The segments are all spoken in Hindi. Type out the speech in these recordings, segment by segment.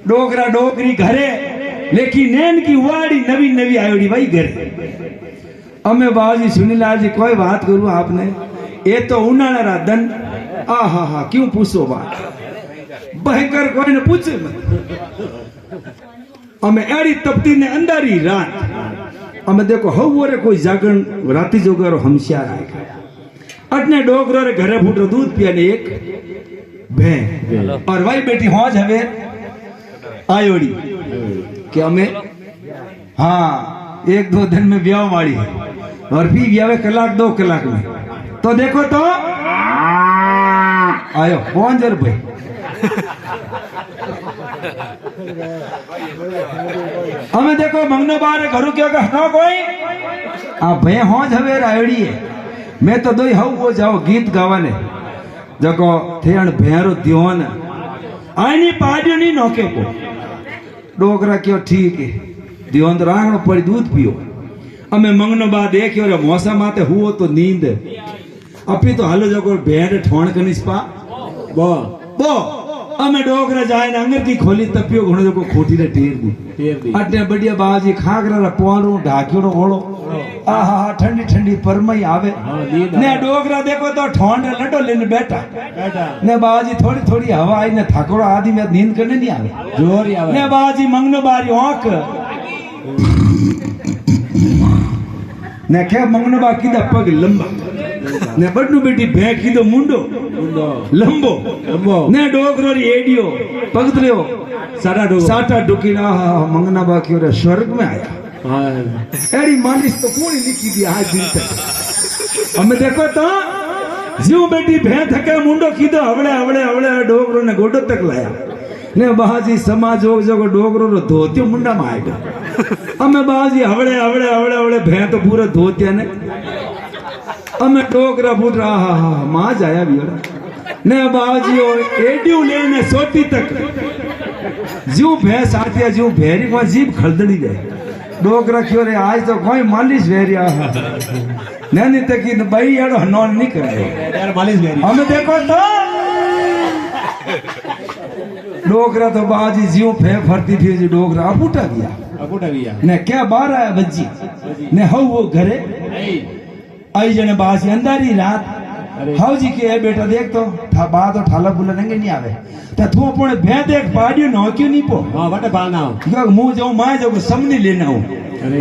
डोगरा डोगरी घरे लेकिन नैन की वाड़ी नवी नवी आयोड़ी भाई घरे अमे बाबूजी सुनीलाल जी कोई बात करूं आपने ये तो उनाळा दन आ हा हा क्यों पूछो बात भयंकर कोई ने पूछे अमे एड़ी तपती ने अंधारी रात अमे देखो हवरे कोई जागरण राती जोगारो हमशार आए अटने डोगरो रे घरे फूटो दूध पिया ने एक भे और वही बेटी होज हवे आयोड़ी कि हमें हाँ 1-2 दिन में ब्याह वाली है और फिर ब्याह 1-2 कलाक में तो देखो तो आयो कौन जर भाई हमें देखो मंगनो बारे घरों क्या कहना कोई आप भय होज हवे आयोड़ी है मैं तो दो हूँ वो जाओ गीत गावाने जको थेण भेरो दियोन आईनी पाडियो नहीं नोके को डोगरा क्यों ठीक है दियोन रांगणो पड़ी दूध पियो अमे मंगनो बा देखियो रे मौसा माते हुओ तो नींद अपी तो हालो जको भेड़ ठोण कनिस पा बो अमे डोगरा जाए ने अंगर की खोली तपियो घणो जको खोटी रे टेर दी अटे बढ़िया बाजी खागरा रा पोणो ढाक्योड़ो ओळो आहा ठंडी ठंडी परमई आवे ने डोगरा देखो तो ठोंड लडो लेने बैठा ने बाजी थोड़ी थोड़ी हवा आई ने थाकोड़ो आदि में नींद करने नहीं आवे जोर आवे ने बाजी मंगनो बारी आंख ने के मंगनो बा कीदा पग लंबा ने बड्डू बेटी भे कीदो मुंडो लंबो ने डोगरो री एडियो पगतरियो साटा डुकीना मंगना बा क्यों रे स्वर्ग में आया एड़ी मालिश तो पूरी लिखी दी आज दिन तक हमें देखो तो जीव बेटी भे थके मुंडो कीदो हवड़े हवड़े हवड़े डोगरो ने गोडो तक लाया ने बाजी समाज जो डोगरो रो धोतियो मुंडा में आएगा हमें बाजी हवड़े हवड़े हवड़े हवड़े भे तो पूरा धोतिया ने हमें डोगरा फूट रहा हा मां जाया बियोड़ा ने बाजी एडियो लेने सोटी तक जीव भे साथिया जीव भेरी को जीभ खलदड़ी गए डोगरा क्यों रे आज तो कोई मालिश वेरिया नैनी तक भाई यार नॉन नहीं कराए यार मालिश वेरी हमें देखो तो डोगरा तो बाजी जीव फे फरती थी जी डोगरा अपूटा गया ने क्या बार आया बज्जी ने हो वो घरे आई जने बाजी अंधारी रात हाउ जी के बेटा देख तो बात तो ठाला बुला नंगे नहीं आवे तो तू अपने भे देख पाडियो न क्यों नहीं पो हां बटे बालना हो क्यों मुंह जाऊं माय जाऊं समनी लेना हो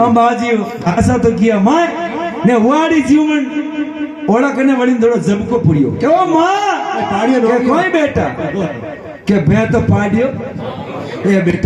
हम बाजी आशा तो किया माय ने वाड़ी जीवन ओड़ा कने वड़ी थोड़ो जबको पुड़ियो क्यों मां पाडियो कोई बेटा के भे तो पाडियो ए बेटा